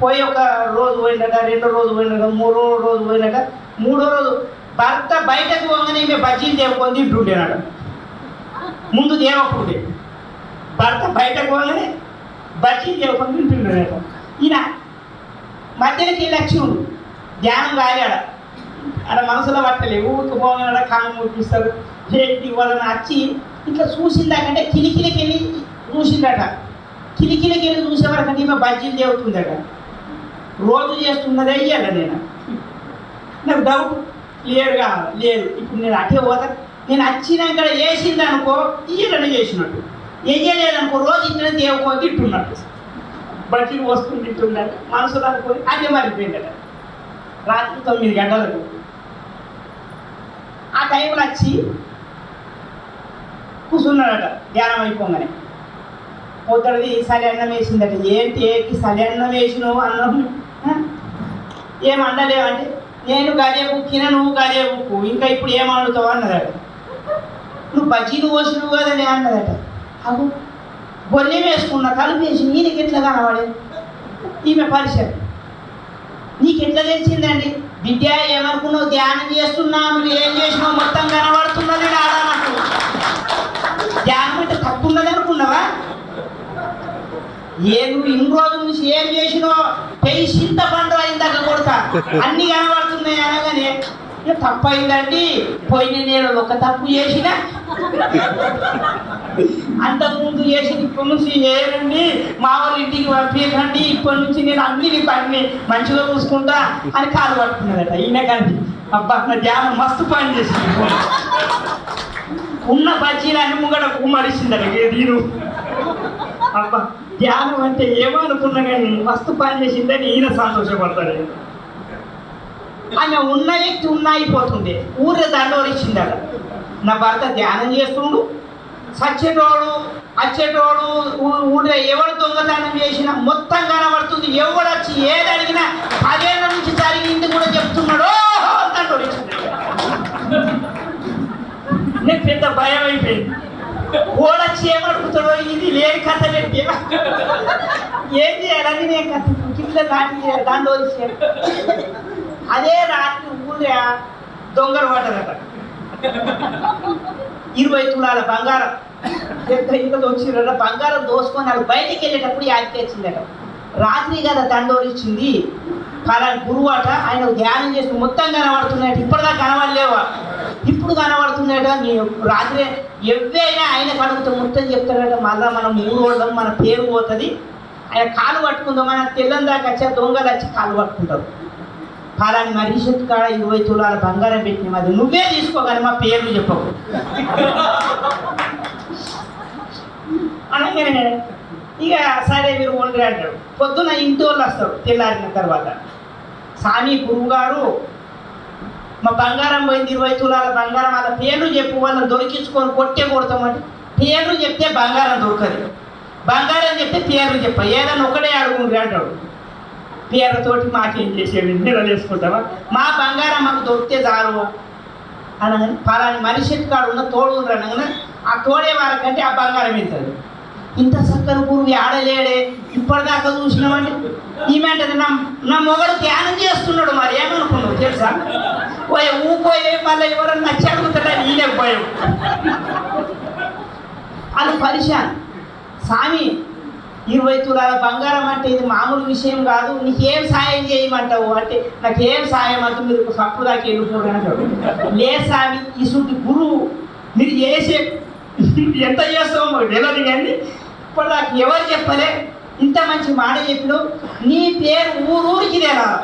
Speaker 1: పోయి ఒక రోజు పోయిందట, 2వ రోజు పోయిందట, 3వ రోజు పోయిందట. 3వ రోజు భర్త బయటకు పోగానే ఈమె బజ్జీలు దేవుకొని తింటుండేనాడు. ముందు దేవకుండే భర్త బయటకు పోగానే బజ్జీలు దేవుకొని తింటుండేనట. ఈయన మధ్యలోకి లక్ష్యుడు ధ్యానం కాలేడ, అక్కడ మనసులో పట్టలేవు, ఊరికి పోగానే కాళ్ళు ముట్టిస్తారు. ఏంటి వాళ్ళని వచ్చి ఇట్లా చూసిందాకంటే కిలికిలకి వెళ్ళి చూసిందట. కిలికిలకి వెళ్ళి చూసేవాళ్ళకంటే ఈమె బజ్జీలు దేవుతుందట. రోజు చేస్తున్నదే ఇయ్యాల నేను, నాకు డౌట్ క్లియర్ కావాలి. లేదు, ఇప్పుడు నేను అటే పోతా, నేను వచ్చినాక వేసింది అనుకో ఇయ్యలని చేసినట్టు, వేయలేదనుకో రోజు ఇట్లా దేవుకో తింటున్నట్టు, బజ్జీలు వస్తుంది తింటున్నట్టు మనసులో అనుకోని అదే మరిపోయిందట. రాత్రి 9 గంటలకు ఆ టైంలో వచ్చి కూర్చున్నాడట. ధ్యానం అయిపోగానే పొద్దుడిది సలి అన్నం వేసిందట. ఏంటి ఏకి సలి అన్నం వేసినావు, అన్నం ఏం అండలేవంటే నేను గదే బుక్కినా, నువ్వు గదే బుక్కు, ఇంకా ఇప్పుడు ఏం వండుతావు అన్నదట. నువ్వు బజ్జీలు పోసినవు కదా నేను అన్నదట. అవు బొల్లెం వేసుకున్నా తలుపు వేసి నీకు ఎట్లా కనబడే ఈమె పరిచయం, నీకు ఎట్లా తెలిసిందండి బిడ్డ, ఏమనుకున్నావు, ధ్యానం చేస్తున్నావు, నువ్వు ఏం చేసినావు మొత్తం కనబడుతున్నది ఆడనట్టు. ధ్యానం అంటే తప్పు ఉన్నది అనుకున్నావా, నువ్వు ఇన్ని రోజుల నుంచి ఏం చేసినావు, పెయి చింత పండు అయిందాక కొడతా అన్ని కనబడుతున్నాయి అనగానే తప్పు అయిందండి, పోయిన నేను ఒక తప్పు చేసిన, అంతకుముందు చేసి ఇప్పటి నుంచి ఏరండి, మా వాళ్ళ ఇంటికి పంపించండి, ఇప్పటి నుంచి నేను అన్ని పని మంచిగా చూసుకుంటా అని కాలు పట్టుకున్నాడట. ఈయన కానీ అబ్బా నా ధ్యానం మస్తు పని చేసింది, ఉన్న బజ్జీలు అన్ని ముంగట కుమ్మరిసిందట. నేను అబ్బా ధ్యానం అంటే ఏమో అనుకున్నా కానీ మస్తు పని చేసిందని ఈయన సంతోషపడతాడు. ఆయన ఉన్న వ్యక్తి అయిపోతుండే ఊరే దండోరిచ్చిందట. నా భర్త ధ్యానం చేస్తుండు, సచ్చేటోడు వచ్చేటోడు ఊళ్ళో ఎవరు దొంగతనం చేసినా మొత్తం కనబడుతుంది. ఎవడు వచ్చి ఏది అడిగినా 10 ఏళ్ళ నుంచి జరిగింది కూడా చెప్తున్నాడు. నేను పెద్ద భయం అయిపోయింది. ఓడొచ్చి ఏమడుగుతాడో, ఇది లేని కథ పెట్టి ఏం చేయాలని నేను కథ ఇట్లా దాంట్లో వచ్చాను. అదే రాత్రి ఊళ్ళో దొంగలు పడ్డారట. 20 తులాల బంగారం ఇంకా వచ్చిందట. బంగారం దోసుకొని వాళ్ళు బయటికి వెళ్ళేటప్పుడు యాదికి వచ్చిందట. రాత్రి కదా దండోరిచ్చింది, పలాని గురువు అట, ఆయన ధ్యానం చేసి మొత్తం కనబడుతున్నాయట. ఇప్పటిదాకా కనబడలేవా, ఇప్పుడు కనబడుతున్నాయట. రాత్రి ఎవరైనా ఆయన కడుగుతా మొత్తం చెప్తాడట. మళ్ళీ మనం 3 రోజులు మన పేరు పోతుంది, ఆయన కాలు పట్టుకుందాం, మన తెల్లం దాకా వచ్చే దొంగలు వచ్చి కాలు పట్టుకుంటారు. పలాని మరీషత్ కాడ 20 తులాల బంగారం పెట్టిన అది నువ్వే తీసుకోగానే మా పేర్లు చెప్పకు అనగానే ఇక సరే మీరు ఒండ్రి అంటాడు. పొద్దున ఇంటి వాళ్ళు వస్తారు తెల్లారిన తర్వాత, స్వామి గురువు గారు మా బంగారం పోయింది, 20 తులాల బంగారం, అలా పేర్లు చెప్పు, వాళ్ళని దొరికించుకొని కొడతామంటే పేర్లు చెప్తే బంగారం దొరకదు, బంగారం చెప్తే పేర్లు చెప్ప, ఏదైనా ఒకటే అడుగుండ్రి అంటాడు. పేర్లతోటి మాకేం చేసేది, నిద్ర చేసుకుంటావా, మా బంగారం మాకు దొరికితే చాలు అనగానే పలాని మనిషి కాడు ఉన్న తోడు అనగానే ఆ తోడే వాళ్ళకంటే ఆ బంగారం వెళ్తుంది. ఇంత చక్కని గురువు ఆడలేడే, ఇప్పటిదాకా చూసినామంటే ఈమె అంటే నా మొగడు ధ్యానం చేస్తున్నాడు, మరి ఏమనుకున్నావు తెలుసా, పోయే ఊపోయే మళ్ళీ ఎవరన్నా నచ్చి అడుగుతాడని ఈయన పోయావు. అది పరిశాన్. స్వామి 20 తులాల బంగారం అంటే ఇది మామూలు విషయం కాదు, నీకేం సాయం చేయమంటావు అంటే నాకేం సాయం అంటూ మీరు సప్పు దాకా వెళ్ళిపోరు అంటాడు. లే స్వామి, ఇసుంటి గురువు మీరు చేసే ఎంత చేస్తామో మాకు తెలియదు, కానీ ఇప్పుడు నాకు ఎవరు చెప్పలే ఇంత మంచి మాట చెప్పిన నీ పేరు ఊరూరికి తెలాలి.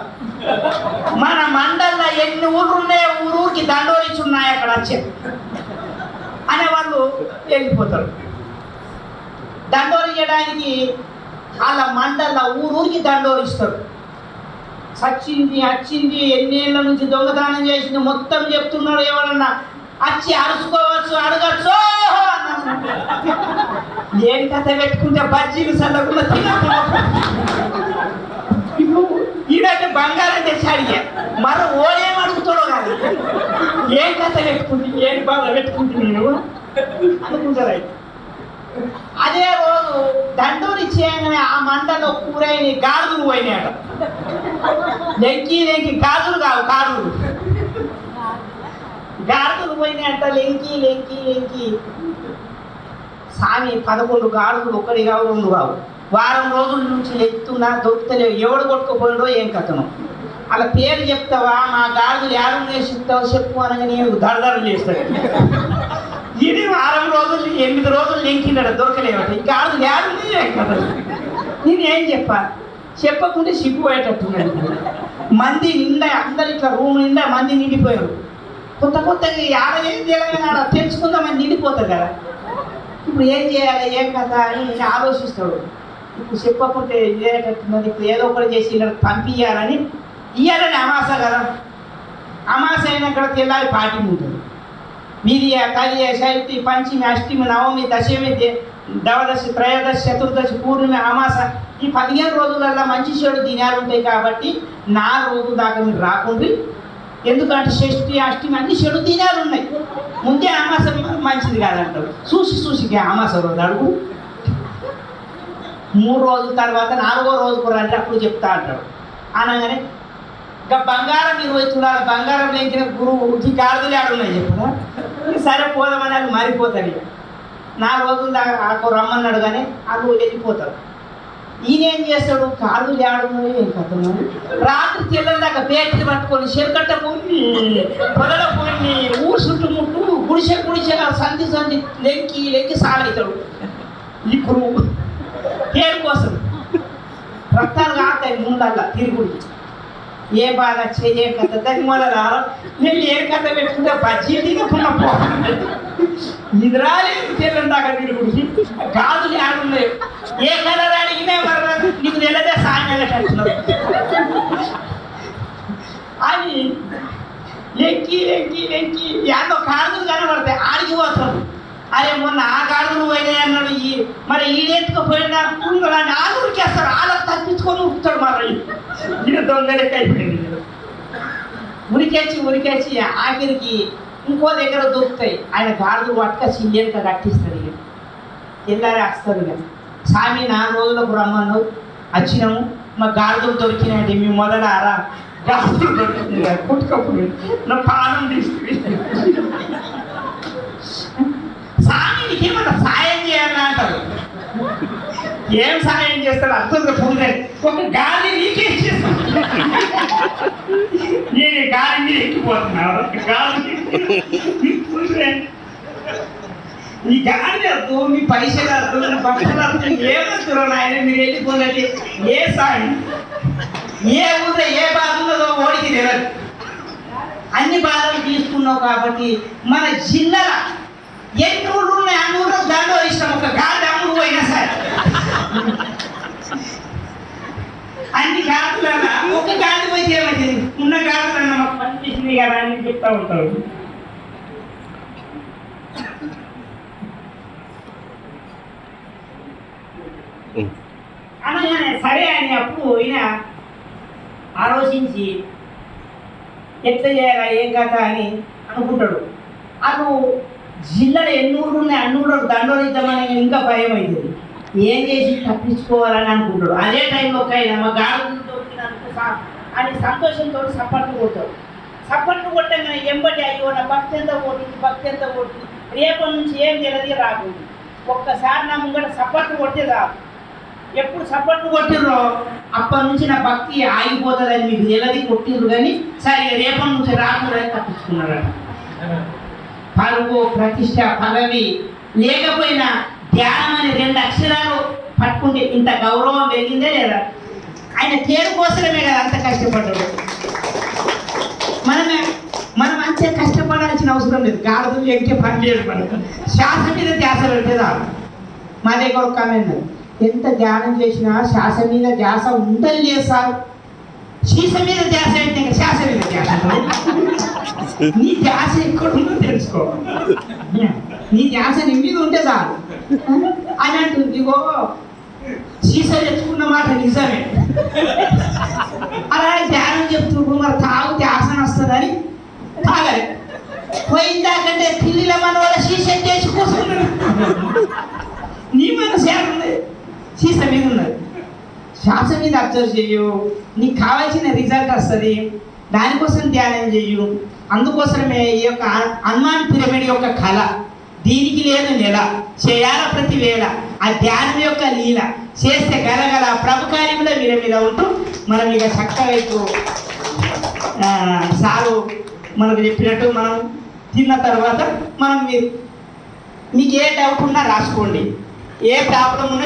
Speaker 1: మన మండల్లో ఎన్ని ఊళ్ళు ఉన్నాయో ఊరూరికి దండోలిచ్చి ఉన్నాయి అక్కడ వచ్చే అనే వాళ్ళు వెళ్ళిపోతారు. దండోలి చేయడానికి వాళ్ళ మండల్లో ఊరూరికి దండోలిస్తారు. సచ్చింది వచ్చింది ఎన్నేళ్ళ నుంచి దొంగతనం చేసింది మొత్తం చెప్తున్నారు. ఎవరన్నా వచ్చి అరుచుకోవచ్చు అడగచ్చు ఏం కథ పెట్టుకుంటే బజ్జీలు చల్లకుండా తినకుండా ఈడంటే బంగారం తెచ్చి అడిగా మరి ఓడేం అడుగుతాడో కాదు ఏం కథ పెట్టుకుంటే ఏం బాధ పెట్టుకుంటే నేను అనుకుంటారు. అయితే అదే రోజు దండోని చేయగానే ఆ మంటలో కూరైన గాజులు పోయినాయట. లెంకి లెంకి గాజులు కావు గాజులు గాజులు పోయినాయట. లెంకి లెంకి లెంకి స్వామి 11 గాడులు, 1 కావు 2 కావు. వారం రోజుల నుంచి ఎత్తున్నా దొరుకుతలేవు. ఎవడు కొట్టుకుపోయిండో ఏం కథను. అలా పేరు చెప్తావా మా గాడులు యారు చెప్తావు చెప్పు అనగా నేను దరదరలు చేస్తాను. ఇది వారం రోజులు 8 రోజులు లెంకినాడు దొరకలేవట. ఈ గాడులు యారు ఏం కథలు. నేనేం చెప్పాను చెప్పకుంటే సిగ్గుపోయేటట్టున్నాడు. మంది నిండా అందరు ఇట్లా రూమ్ నిండా మంది నిండిపోయారు. కొత్తగా యాడ ఏం చేయాలి తెలుసుకుందామని నిండిపోతారు కదా. ఇప్పుడు ఏం చేయాలి ఏం కదా అని ఆలోచిస్తాడు. ఇప్పుడు చెప్పకుంటే ఇదేటట్టున్నది, ఇప్పుడు ఏదో ఒకటి చేసి పంపించాలని ఇయ్యాలని అమాస కదా. అమాస అయినక్కడ తెల్లారి పాటి ఉంటుంది. మీది కలియ శైతి పంచమి అష్టమి నవమి దశమి దవదశి త్రయోదశి చతుర్దశి పూర్ణిమ అమాస ఈ 15 రోజులల్లో మంచి చెడు దినాలు ఉంటాయి. కాబట్టి 4 రోజుల దాకా మీరు రాకుండ్రి. ఎందుకంటే షష్ఠి అష్టమి అన్ని చెడు దినాలు ఉన్నాయి. ముందే అమాస మంచిది కాదంటారు. చూసి అమాస రోజు అడుగు 3 రోజుల తర్వాత 4వ రోజుకు రండి అప్పుడు చెప్తా అంటాడు. అనగానే ఇంకా బంగారం 20 తులాల బంగారం లేకిన గురువు ఈ గాడిదలు ఆడున్నాయి చెప్పదా. సరే పోదామని వాళ్ళు మారిపోతారు. ఇక 4 రోజుల దాకా రమ్మన్నాడు కానీ వాళ్ళు వెళ్ళిపోతారు. ఈయన ఏం చేస్తాడు గాడిదలు ఆడున్నాయి ఏం కథను. రాత్రి తెల్లని దాకా బేటలు పట్టుకొని చెరకట్ట పోయి పొదల పోయి ఊరు చుట్టుముట్టు గుడిసె సంధి లెంకి సాలవుతాడు. ఈ గురువు పేరు కోసం రక్తాలు కాస్తాయి ముందల్లా తిరుగుడికి. ఏ బాగా చెయ్యే కథ దాని మొదల నేను ఏ కథ పెట్టుకుంటే బజ్జీ తినకుండా పోతుంది. నిద్రాలేదు తెల్లని దాకా తిరుగుడికి గాజులు ఆడున్నాయి. ఏ కలర్ అడిగినా మరి నీకు తెలియదే సాయం వెళ్ళేటట్టున్నారు అని లెంకి యాదో గాజులు కనబడతాయి. ఆడికి పోతాడు. అరే మొన్న ఆ గాడులు పోయినాయి అన్నాడు. మరి ఈడెత్తుకుపోయినా పుంగులని ఆగురికేస్తారు. వాళ్ళకి తప్పించుకొని ఉరుకుతాడు. మరి ఈయన దొంగలెక్క అయిపోయింది. ఉరికేసి ఆఖరికి ఇంకో దగ్గర దొరుకుతాయి. ఆయన గాడులు పట్టుకొచ్చి ఇండియన్గా కట్టిస్తాడు. ఇక తెల్లారి వస్తారు. ఇక స్వామి 4 రోజులకు రమ్మన్నావు వచ్చినాము మా గాడులు దొరికినాయండి. మీ మొదల ఆరా గాడులు దొరికింది కుట్టుకపోయి నా పానం తీసుకుని స్వామికి ఏమన్నా సాయం చేయాలని అంటారు. ఏం సాయం చేస్తాడు అర్థం పొందే ఒక గాలి నీకే ఇచ్చేస్తాను. నేను గాలి మీద ఎక్కిపోతున్నాను. ఈ గాలి అర్థం మీ పైసలు అర్థం మీ భక్తులు అర్థం ఏమవుతారో ఆయన మీరు వెళ్ళిపోయినట్టు ఏ సాయం ఏ ఊళ్ళో ఏ బాధ ఉన్నదో ఓడికి తెలియదు. అన్ని బాధలు తీసుకున్నావు కాబట్టి మన జిల్లాలో ఎన్ని ఊళ్ళు ఉన్నాయి అన్ని ఊళ్ళో దాంట్లో ఇష్టం. ఒక గాలి అమ్ముడు పోయినా సరే అన్ని గాడులన్నా ఒక గాడి పోయి ఏమైంది ఉన్న గాడులన్నా మాకు పనిచేసింది కదా అని చెప్తా ఉంటారు. అనగానే సరే అని అప్పుడు ఈయన ఆలోచించి ఎట్లా చేయాలా ఏం కథ అని అనుకుంటాడు. అటు జిల్లాలో ఎన్ని ఊళ్ళు ఉన్నాయి అన్ని ఊళ్ళో దండోరిద్దామని ఇంకా భయం అవుతుంది. ఏం చేసి తప్పించుకోవాలని అనుకుంటాడు. అదే టైంలో ఒక ఆయన మా గాడులు దొరికినందుకు అని సంతోషంతో సప్పట్లు కొట్టాడు. సప్పట్లు కొట్టగానే ఎంబటి అయ్యో నా భక్తి ఎంత కొట్టింది రేపటి నుంచి ఏం తెలియదు రాకుండా ఒక్కసారి నా ముంగట సప్పట్లు కొట్టే రాదు. ఎప్పుడు సప్పట్లు కొట్టిర్రో అప్పటి నుంచి నా భక్తి ఆగిపోతుందని మీకు తెలియదు కొట్టిర్రు. కానీ సరే రేపటి నుంచి రాకుండా తప్పించుకున్నారట. పరువు ప్రతిష్ట పదవి లేకపోయినా ధ్యానం అనే 2 అక్షరాలు పట్టుకుంటే ఇంత గౌరవం పెరిగిందే లేదా? ఆయన పేరు కోసమే కదా అంత కష్టపడ్డాడు. మనం అంతే కష్టపడాల్సిన అవసరం లేదు. గాడిదలు ఎక్కే పని లేదు. మనకు శ్వాస మీద ధ్యాస పెడితే చాలు. మా దగ్గర ఒక కామెంట్, ఎంత ధ్యానం చేసినా శ్వాస మీద ధ్యాస ఉండదు లేదు సార్. శీస మీద ధ్యాస అయితే ఇంకా శ్వాస మీద ధ్యాస. నీ ధ్యాస ఎక్కడ ఉందో తెలుసుకో. నీ ధ్యాస నీ మీద ఉంటే చాలు అని అంటుంది. ఇగో శీస తెచ్చుకున్న మాట నిజమే. అలా ధ్యానం చెప్తుండ్రు, మరి తాగితే ఆసన వస్తుందని తాగలే. పోయిందాకంటే పిల్లిల మన వాళ్ళ శీస చేసి కూర్చున్నాడు. నీ మనసు ఏముంది? శీస మీద ఉన్నది. శ్వాస మీద అబ్జర్వ్ చెయ్యు, నీకు కావాల్సిన రిజల్ట్ వస్తుంది. దానికోసం ధ్యానం చెయ్యు. అందుకోసమే ఈ యొక్క హనుమాన్ పిరమిడ్ యొక్క కళ. దీనికి లేదు నెల, చేయాల ప్రతి వేళ. ఆ ధ్యానం యొక్క లీల చేస్తే గలగల ప్రభు కార్యంలో మీద ఉంటూ మనం ఇక చక్కగా ఇప్పుడు సారు మనకు చెప్పినట్టు మనం తిన్న తర్వాత మనం మీకు ఏ డౌట్ ఉన్నా రాసుకోండి, ఏ ప్రాబ్లం ఉన్నా